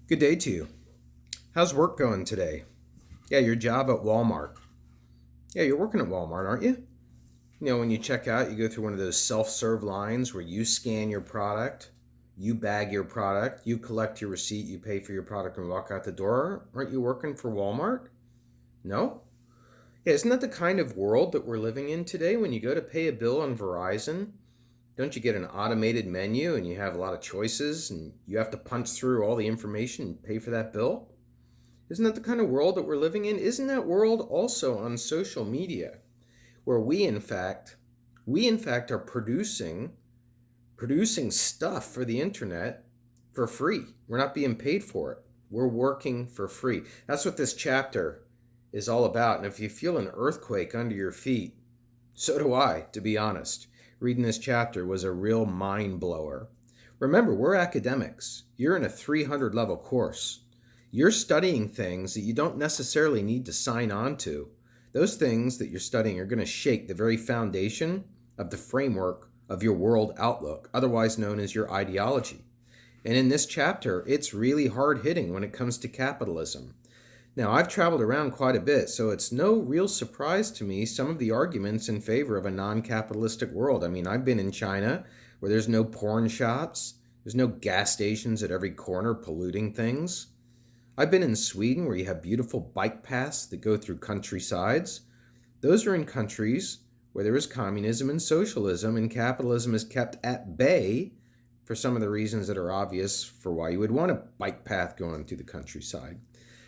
Good day to you. How's work going today? Yeah, your job at Walmart. Yeah, you're working at Walmart, aren't you? When you check out, you go through one of those self serve lines where you scan your product, you bag your product, you collect your receipt, you pay for your product, and walk out the door. Aren't you working for Walmart? No? Yeah, isn't that the kind of world that we're living in today? When you go to pay a bill on Verizon, don't you get an automated menu and you have a lot of choices and you have to punch through all the information and pay for that bill? Isn't that the kind of world that we're living in? Isn't that world also on social media, where we in fact are producing stuff for the internet for free. We're not being paid for it. We're working for free. That's what this chapter is all about. And if you feel an earthquake under your feet, so do I, to be honest. Reading this chapter was a real mind blower. Remember, we're academics. You're in a 300 level course. You're studying things that you don't necessarily need to sign on to. Those things that you're studying are going to shake the very foundation of the framework of your world outlook, otherwise known as your ideology. And in this chapter, it's really hard hitting when it comes to capitalism. Now, I've traveled around quite a bit, so it's no real surprise to me some of the arguments in favor of a non-capitalistic world. I mean, I've been in China where there's no porn shops, there's no gas stations at every corner polluting things. I've been in Sweden where you have beautiful bike paths that go through countrysides. Those are in countries where there is communism and socialism, and capitalism is kept at bay for some of the reasons that are obvious for why you would want a bike path going through the countryside.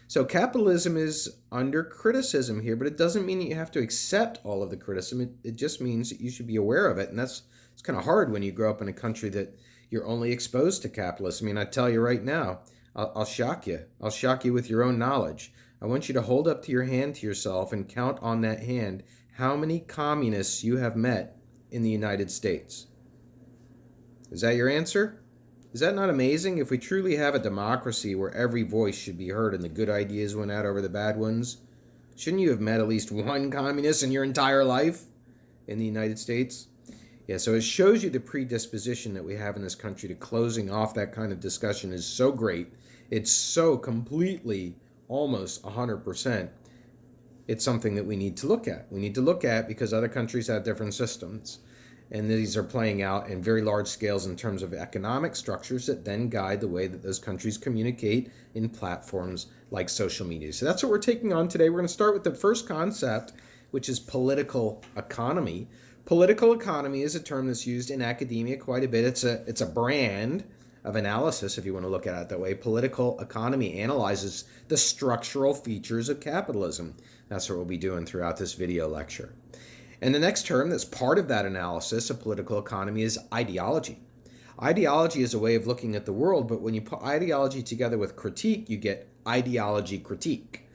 So capitalism is under criticism here, but it doesn't mean that you have to accept all of the criticism. It just means that you should be aware of it, and it's kind of hard when you grow up in a country that you're only exposed to capitalism. I mean, I tell you right now, I'll shock you. I'll shock you with your own knowledge. I want you to hold up to your hand to yourself and count on that hand how many communists you have met in the United States. Is that your answer? Is that not amazing? If we truly have a democracy where every voice should be heard and the good ideas win out over the bad ones, shouldn't you have met at least one communist in your entire life in the United States? Yeah, so it shows you the predisposition that we have in this country to closing off that kind of discussion is so great. It's so completely, almost 100%. It's something that we need to look at. We need to look at because other countries have different systems. And these are playing out in very large scales in terms of economic structures that then guide the way that those countries communicate in platforms like social media. So that's what we're taking on today. We're going to start with the first concept, which is political economy. Political economy is a term that's used in academia quite a bit. It's a brand of analysis, if you want to look at it that way. Political economy analyzes the structural features of capitalism. That's what we'll be doing throughout this video lecture. And the next term that's part of that analysis of political economy is ideology. Ideology is a way of looking at the world, but when you put ideology together with critique, you get ideology critique.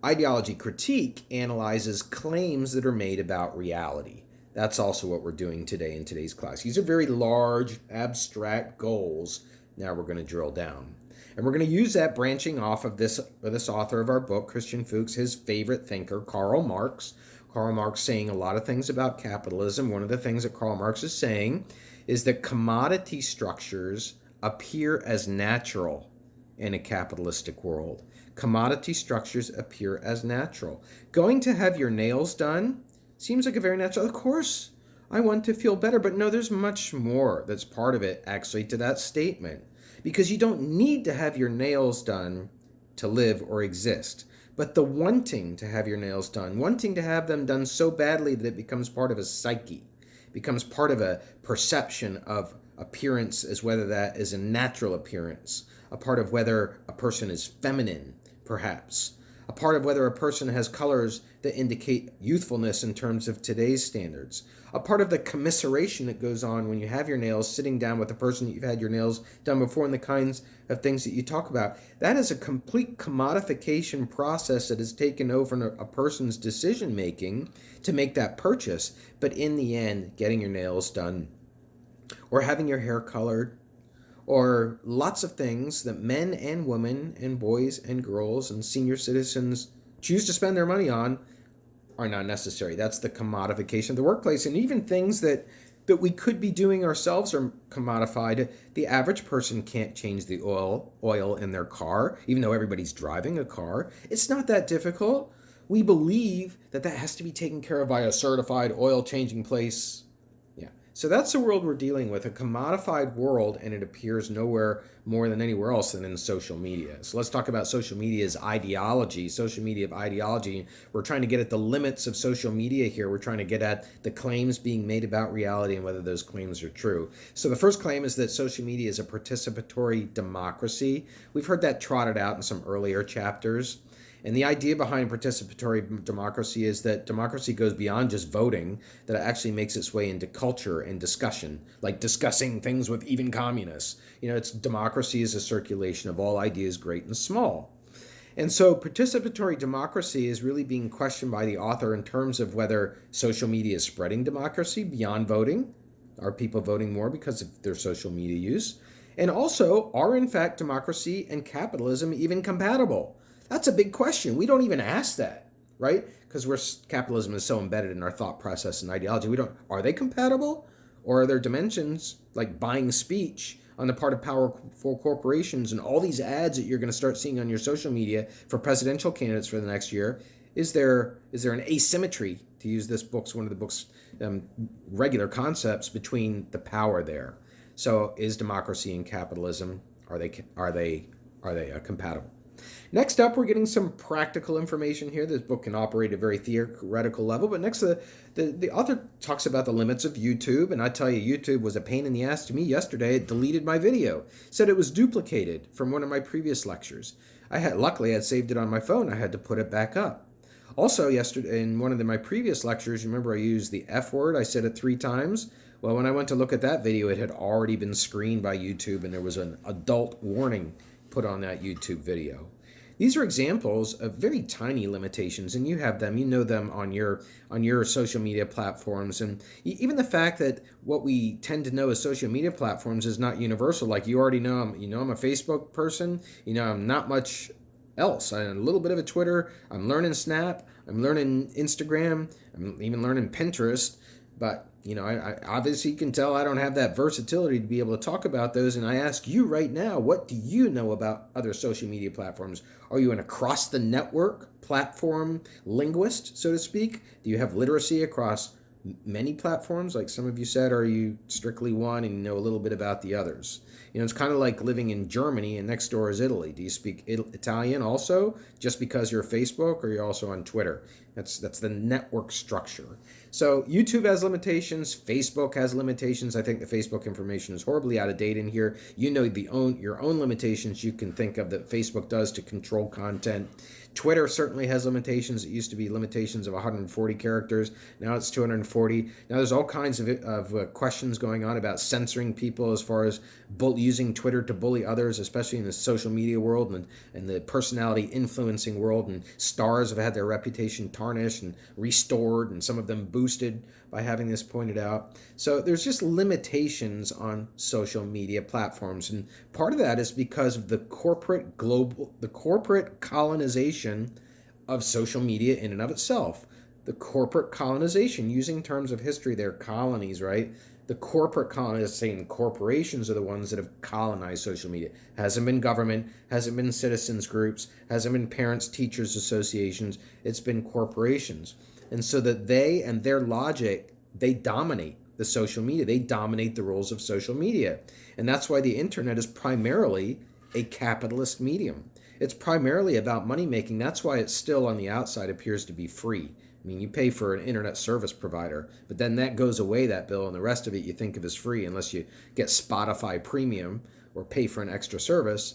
Ideology critique analyzes claims that are made about reality. That's also what we're doing today in today's class. These are very large, abstract goals. Now we're going to drill down. And we're going to use that branching off of this author of our book, Christian Fuchs, his favorite thinker, Karl Marx. Karl Marx saying a lot of things about capitalism. One of the things that Karl Marx is saying is that commodity structures appear as natural in a capitalistic world. Commodity structures appear as natural. Going to have your nails done seems like a very natural. Of course, I want to feel better, but no, there's much more that's part of it actually to that statement. Because you don't need to have your nails done to live or exist. But the wanting to have your nails done, wanting to have them done so badly that it becomes part of a psyche, becomes part of a perception of appearance as whether that is a natural appearance, a part of whether a person is feminine, perhaps, a part of whether a person has colors that indicate youthfulness in terms of today's standards, a part of the commiseration that goes on when you have your nails sitting down with the person that you've had your nails done before and the kinds of things that you talk about. That is a complete commodification process that has taken over a person's decision making to make that purchase. But in the end, getting your nails done or having your hair colored or lots of things that men and women and boys and girls and senior citizens choose to spend their money on are not necessary. That's the commodification of the workplace. And even things that that we could be doing ourselves are commodified. The average person can't change the oil in their car, even though everybody's driving a car. It's not that difficult. We believe that that has to be taken care of by a certified oil changing place. Yeah. So that's the world we're dealing with, a commodified world, and it appears nowhere more than anywhere else than in social media. So let's talk about social media as ideology, social media of ideology. We're trying to get at the limits of social media here. We're trying to get at the claims being made about reality and whether those claims are true. So the first claim is that social media is a participatory democracy. We've heard that trotted out in some earlier chapters. And the idea behind participatory democracy is that democracy goes beyond just voting, that it actually makes its way into culture and discussion, like discussing things with even communists. It's democracy is a circulation of all ideas, great and small. And so participatory democracy is really being questioned by the author in terms of whether social media is spreading democracy beyond voting. Are people voting more because of their social media use? And also, are in fact democracy and capitalism even compatible? That's a big question. We don't even ask that, right? Because capitalism is so embedded in our thought process and ideology. Are they compatible? Or are there dimensions like buying speech on the part of powerful corporations and all these ads that you're going to start seeing on your social media for presidential candidates for the next year? Is there an asymmetry, to use this book's one of the book's regular concepts, between the power there? So is democracy and capitalism, are they compatible? Next up, we're getting some practical information here. This book can operate at a very theoretical level, but next, the author talks about the limits of YouTube, and I tell you, YouTube was a pain in the ass to me yesterday. It deleted my video, said it was duplicated from one of my previous lectures. Luckily, I had saved it on my phone. I had to put it back up. Also, yesterday, in one of my previous lectures, remember I used the F word? I said it 3 times. Well, when I went to look at that video, it had already been screened by YouTube, and there was an adult warning put on that YouTube video. These are examples of very tiny limitations, and you have them, you know them on your social media platforms. And even the fact that what we tend to know as social media platforms is not universal. Like you already know, I'm a Facebook person. I'm not much else. I'm a little bit of a Twitter. I'm learning Snap. I'm learning Instagram. I'm even learning Pinterest. But I obviously, you can tell I don't have that versatility to be able to talk about those. And I ask you right now, what do you know about other social media platforms? Are you an across the network platform linguist, so to speak? Do you have literacy across many platforms? Like some of you said, are you strictly one and you know a little bit about the others? It's kind of like living in Germany and next door is Italy. Do you speak Italian also just because you're Facebook, or you're also on Twitter? That's the network structure. So YouTube has limitations. Facebook has limitations. I think the Facebook information is horribly out of date in here. Your own limitations you can think of that Facebook does to control content. Twitter certainly has limitations. It used to be limitations of 140 characters. Now it's 240. Now there's all kinds of questions going on about censoring people as far as using Twitter to bully others, especially in the social media world and the personality influencing world. And stars have had their reputation tarnished and restored, and some of them boosted by having this pointed out. So there's just limitations on social media platforms. And part of that is because of the corporate colonization of social media in and of itself. The corporate colonization, using terms of history, they're colonies, right? The corporate colonization corporations are the ones that have colonized social media. Hasn't been government, hasn't been citizens groups, hasn't been parents, teachers associations. It's been corporations. And so that they and their logic, they dominate the social media. They dominate the rules of social media. And that's why the internet is primarily a capitalist medium. It's primarily about money making. That's why it still on the outside appears to be free. I mean, you pay for an internet service provider, but then that goes away, that bill, and the rest of it you think of as free unless you get Spotify Premium or pay for an extra service.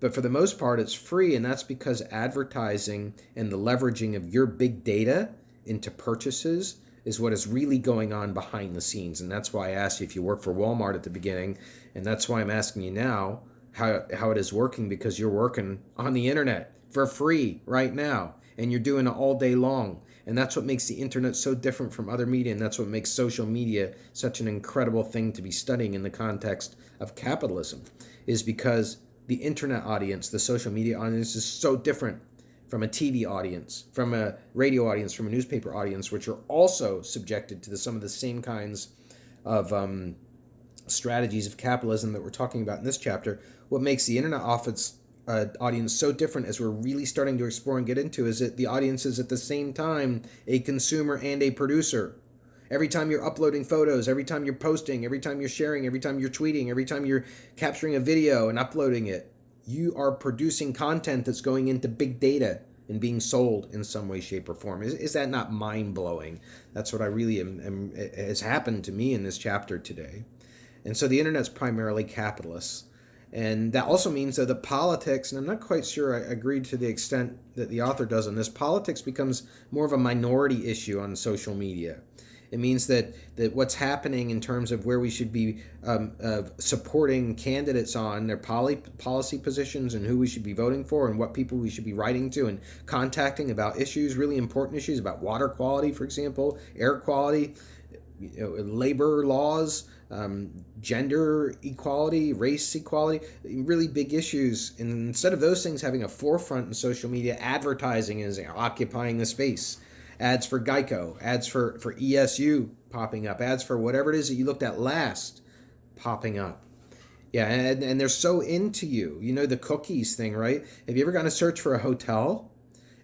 But for the most part, it's free, and that's because advertising and the leveraging of your big data into purchases is what is really going on behind the scenes. And that's why I asked you if you work for Walmart at the beginning, and that's why I'm asking you now how it is working, because you're working on the internet for free right now, and you're doing it all day long. And that's what makes the internet so different from other media, and that's what makes social media such an incredible thing to be studying in the context of capitalism, is because the internet audience, the social media audience, is so different from a TV audience, from a radio audience, from a newspaper audience, which are also subjected to some of the same kinds of strategies of capitalism that we're talking about in this chapter, what makes the internet audience so different, as we're really starting to explore and get into, is that the audience is at the same time a consumer and a producer. Every time you're uploading photos, every time you're posting, every time you're sharing, every time you're tweeting, every time you're capturing a video and uploading it, you are producing content that's going into big data and being sold in some way, shape, or form. Is that not mind-blowing? That's what I really has happened to me in this chapter today. And so the internet's primarily capitalist. And that also means that the politics, and I'm not quite sure I agree to the extent that the author does on this, politics becomes more of a minority issue on social media. It means that what's happening in terms of where we should be supporting candidates on their policy positions and who we should be voting for and what people we should be writing to and contacting about issues, really important issues about water quality, for example, air quality, labor laws, gender equality, race equality, really big issues. And instead of those things having a forefront in social media, advertising is occupying the space. Ads for Geico, ads for ESU popping up, ads for whatever it is that you looked at last popping up. Yeah, and they're so into you. You know the cookies thing, right? Have you ever gone to search for a hotel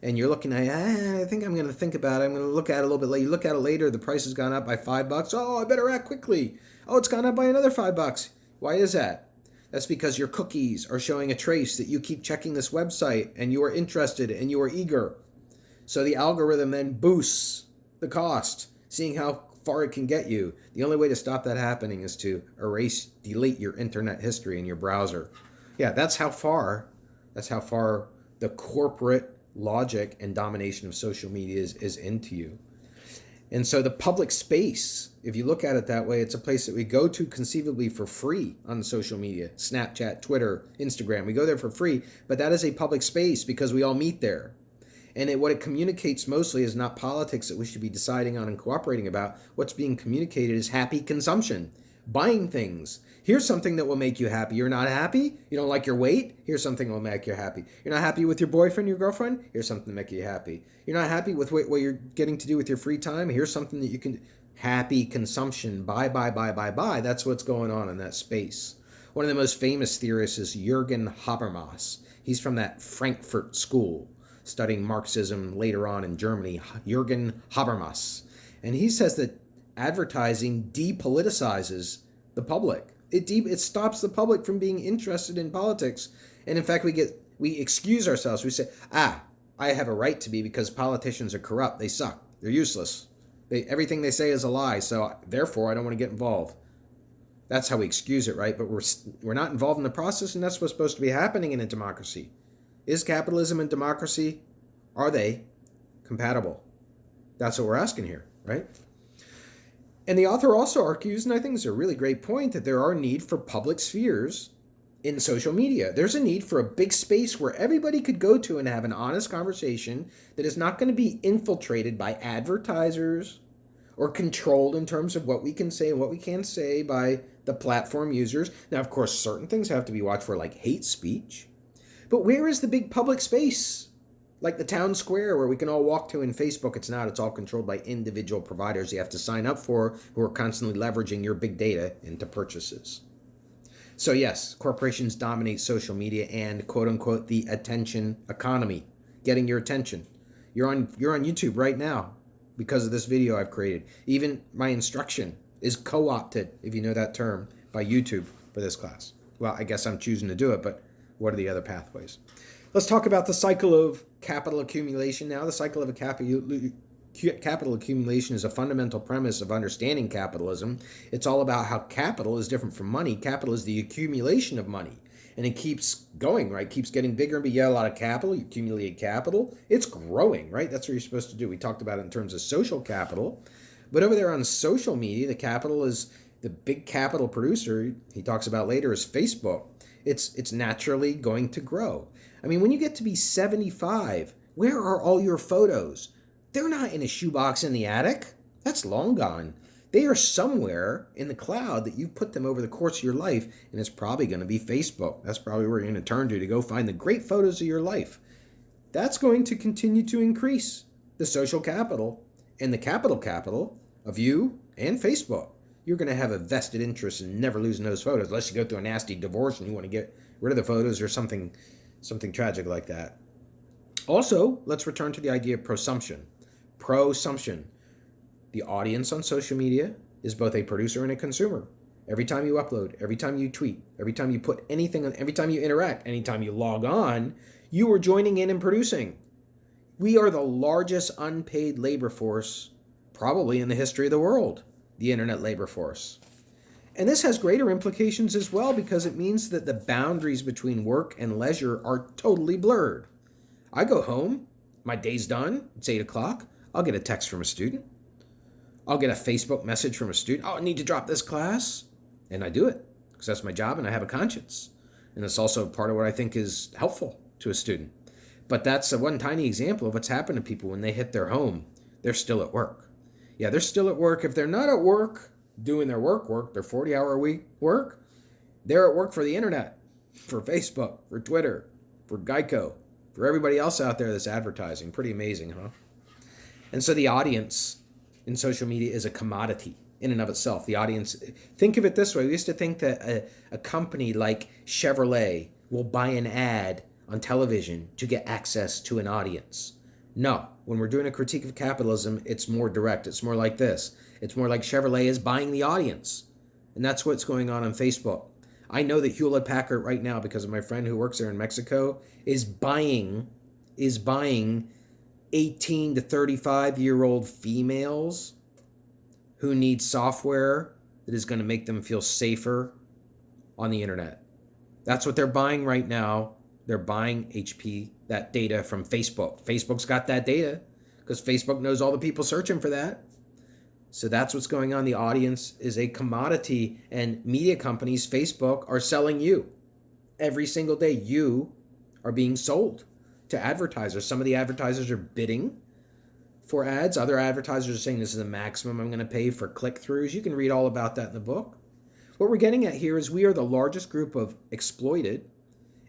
and you're looking at, I think I'm going to think about it. I'm going to look at it a little bit later. You look at it later, the price has gone up by $5. Oh, I better act quickly. Oh, it's gone up by another $5. Why is that? That's because your cookies are showing a trace that you keep checking this website and you are interested and you are eager. So the algorithm then boosts the cost, seeing how far it can get you. The only way to stop that happening is to delete your internet history in your browser. Yeah, that's how far the corporate logic and domination of social media is into you. And so the public space, if you look at it that way, it's a place that we go to conceivably for free on social media. Snapchat, Twitter, Instagram, we go there for free, but that is a public space because we all meet there. And what it communicates mostly is not politics that we should be deciding on and cooperating about. What's being communicated is happy consumption, buying things. Here's something that will make you happy. You're not happy? You don't like your weight? Here's something that will make you happy. You're not happy with your boyfriend, your girlfriend? Here's something to make you happy. You're not happy with what you're getting to do with your free time? Here's something that you can... Happy consumption. Buy. That's what's going on in that space. One of the most famous theorists is Jürgen Habermas. He's from that Frankfurt school, studying Marxism later on in Germany, Jürgen Habermas. And he says that advertising depoliticizes the public. It stops the public from being interested in politics. And in fact, we excuse ourselves. We say, I have a right to be because politicians are corrupt. They suck. They're useless. Everything they say is a lie. So therefore, I don't want to get involved. That's how we excuse it, right? But we're not involved in the process, and that's what's supposed to be happening in a democracy. Is capitalism and democracy, are they compatible? That's what we're asking here, right? And the author also argues, and I think it's a really great point, that there are need for public spheres in social media. There's a need for a big space where everybody could go to and have an honest conversation that is not going to be infiltrated by advertisers or controlled in terms of what we can say and what we can't say by the platform users. Now, of course, certain things have to be watched for, like hate speech. But where is the big public space? Like the town square where we can all walk to in Facebook, it's not. It's all controlled by individual providers you have to sign up for who are constantly leveraging your big data into purchases. So yes, corporations dominate social media and quote unquote the attention economy, getting your attention. You're on YouTube right now because of this video I've created. Even my instruction is co-opted, if you know that term, by YouTube for this class. Well, I guess I'm choosing to do it, but what are the other pathways? Let's talk about the cycle of capital accumulation now. The cycle of capital accumulation is a fundamental premise of understanding capitalism. It's all about how capital is different from money. Capital is the accumulation of money. And it keeps going, right? Keeps getting bigger and bigger. You have a lot of capital, you accumulate capital. It's growing, right? That's what you're supposed to do. We talked about it in terms of social capital. But over there on social media, the capital is the big capital producer, he talks about later, is Facebook. It's naturally going to grow. I mean, when you get to be 75, where are all your photos? They're not in a shoebox in the attic. That's long gone. They are somewhere in the cloud that you've put them over the course of your life, and it's probably going to be Facebook. That's probably where you're going to turn to go find the great photos of your life. That's going to continue to increase the social capital and the capital of you and Facebook. you're going to have a vested interest in never losing those photos unless you go through a nasty divorce and you want to get rid of the photos or something tragic like that. Also, let's return to the idea of prosumption. Prosumption. The audience on social media is both a producer and a consumer. Every time you upload, every time you tweet, every time you put anything on, every time you interact, anytime you log on, you are joining in and producing. We are the largest unpaid labor force probably in the history of the world, the internet labor force. And this has greater implications as well because it means that the boundaries between work and leisure are totally blurred. I go home, my day's done, it's 8 o'clock, I'll get a text from a student. I'll get a Facebook message from a student, oh, I need to drop this class. And I do it because that's my job and I have a conscience. And it's also part of what I think is helpful to a student. But that's one tiny example of what's happened to people when they hit their home. They're still at work. Yeah, they're still at work. If they're not at work doing their work, their 40-hour-a-week work, they're at work for the internet, for Facebook, for Twitter, for Geico, for everybody else out there that's advertising. Pretty amazing, huh? And so the audience in social media is a commodity in and of itself. The audience, think of it this way. We used to think that a company like Chevrolet will buy an ad on television to get access to an audience. No, when we're doing a critique of capitalism, it's more direct. It's more like this. It's more like Chevrolet is buying the audience. And that's what's going on Facebook. I know that Hewlett-Packard right now, because of my friend who works there in Mexico, is buying 18 to 35-year-old females who need software that is going to make them feel safer on the internet. That's what they're buying right now. They're buying HP, that data from Facebook. Facebook's got that data because Facebook knows all the people searching for that. So that's what's going on. The audience is a commodity, and media companies, Facebook, are selling you. Every single day, you are being sold to advertisers. Some of the advertisers are bidding for ads. Other advertisers are saying this is the maximum I'm going to pay for click-throughs. You can read all about that in the book. What we're getting at here is we are the largest group of exploited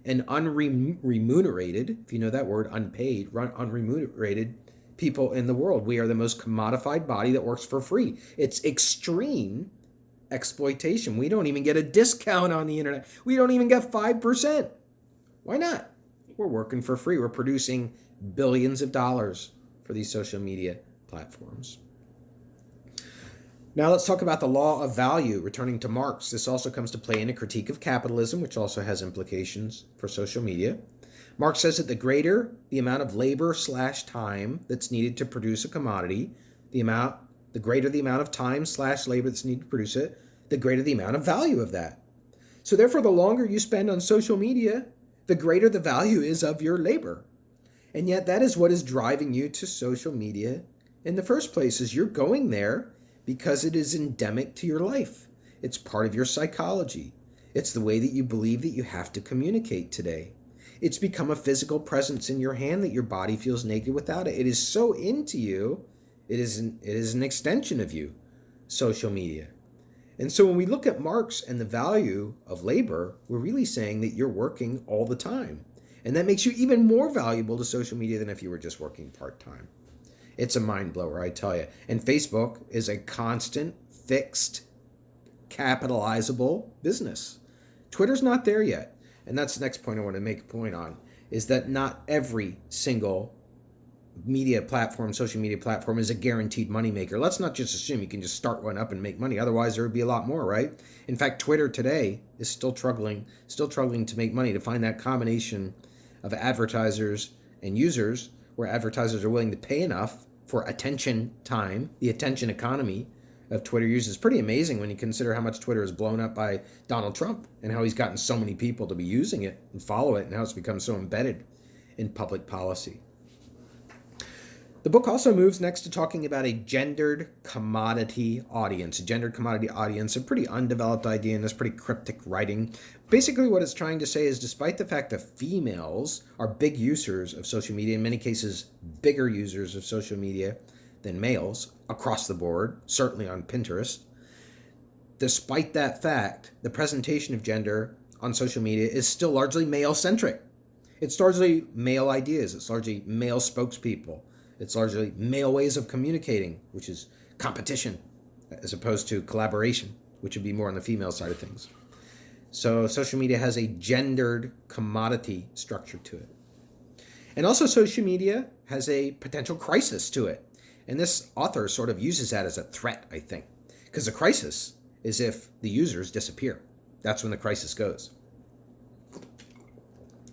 and unremunerated, if you know that word, unpaid, unremunerated people in the world. We are the most commodified body that works for free. It's extreme exploitation. We don't even get a discount on the internet. We don't even get 5%. Why not? We're working for free. We're producing billions of dollars for these social media platforms. Now let's talk about the law of value, returning to Marx. This also comes to play in a critique of capitalism, which also has implications for social media. Marx says that the greater the amount of labor/time that's needed to produce a commodity, the greater the amount of time/labor that's needed to produce it, the greater the amount of value of that. So therefore, the longer you spend on social media, the greater the value is of your labor. And yet that is what is driving you to social media in the first place, is you're going there because it is endemic to your life. It's part of your psychology. It's the way that you believe that you have to communicate today. It's become a physical presence in your hand that your body feels naked without it. It is so into you, it is an extension of you, social media. And so when we look at Marx and the value of labor, we're really saying that you're working all the time. And that makes you even more valuable to social media than if you were just working part-time. It's a mind blower, I tell you. And Facebook is a constant, fixed, capitalizable business. Twitter's not there yet. And that's the next point I want to make a point on, is that not every single media platform, social media platform, is a guaranteed moneymaker. Let's not just assume you can just start one up and make money. Otherwise, there would be a lot more, right? In fact, Twitter today is still struggling to make money, to find that combination of advertisers and users where advertisers are willing to pay enough for attention time. The attention economy of Twitter users is pretty amazing when you consider how much Twitter is blown up by Donald Trump and how he's gotten so many people to be using it and follow it and how it's become so embedded in public policy. The book also moves next to talking about a gendered commodity audience. A gendered commodity audience, a pretty undeveloped idea in this pretty cryptic writing. Basically what it's trying to say is, despite the fact that females are big users of social media, in many cases bigger users of social media than males across the board, certainly on Pinterest, despite that fact, the presentation of gender on social media is still largely male-centric. It's largely male ideas. It's largely male spokespeople. It's largely male ways of communicating, which is competition as opposed to collaboration, which would be more on the female side of things. So social media has a gendered commodity structure to it. And also social media has a potential crisis to it. And this author sort of uses that as a threat, I think. Because the crisis is if the users disappear. That's when the crisis goes.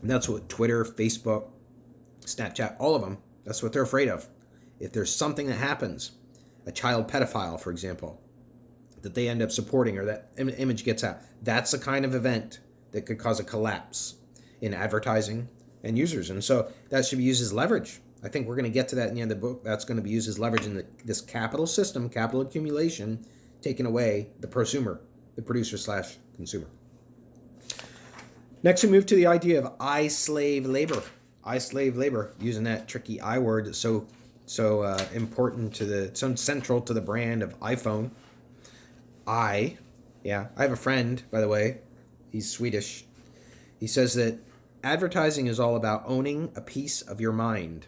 And that's what Twitter, Facebook, Snapchat, all of them, that's what they're afraid of. If there's something that happens, a child pedophile, for example, that they end up supporting or that image gets out, that's the kind of event that could cause a collapse in advertising and users. And so that should be used as leverage. I think we're going to get to that in the end of the book. That's going to be used as leverage in this capital system, capital accumulation, taking away the prosumer, the producer/consumer. Next, we move to the idea of I slave labor. I slave labor, using that tricky I word so important so central to the brand of iPhone. I have a friend, by the way, he's Swedish. He says that advertising is all about owning a piece of your mind.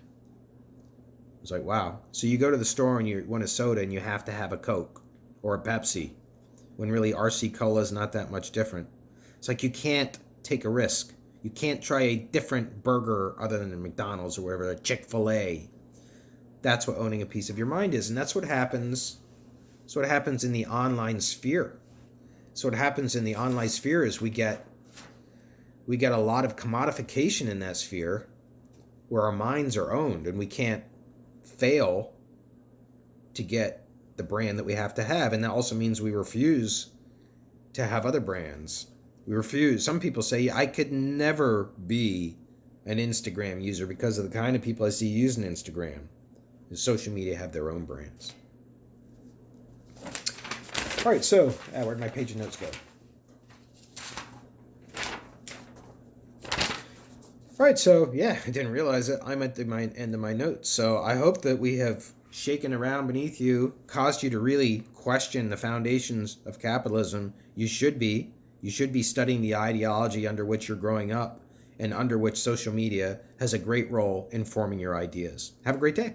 I was like, wow. So you go to the store and you want a soda and you have to have a Coke or a Pepsi, when really RC Cola is not that much different. It's like you can't take a risk. You can't try a different burger other than a McDonald's or wherever, a Chick-fil-A. That's what owning a piece of your mind is. And that's what happens. That's what happens in the online sphere. So what happens in the online sphere is we get a lot of commodification in that sphere where our minds are owned, and we can't fail to get the brand that we have to have. And that also means we refuse to have other brands. We refuse. Some people say, I could never be an Instagram user because of the kind of people I see using Instagram. And social media have their own brands. All right, so where'd my page of notes go? All right, so I didn't realize it. I'm at the end of my notes. So I hope that we have shaken around beneath you, caused you to really question the foundations of capitalism. You should be studying the ideology under which you're growing up and under which social media has a great role in forming your ideas. Have a great day.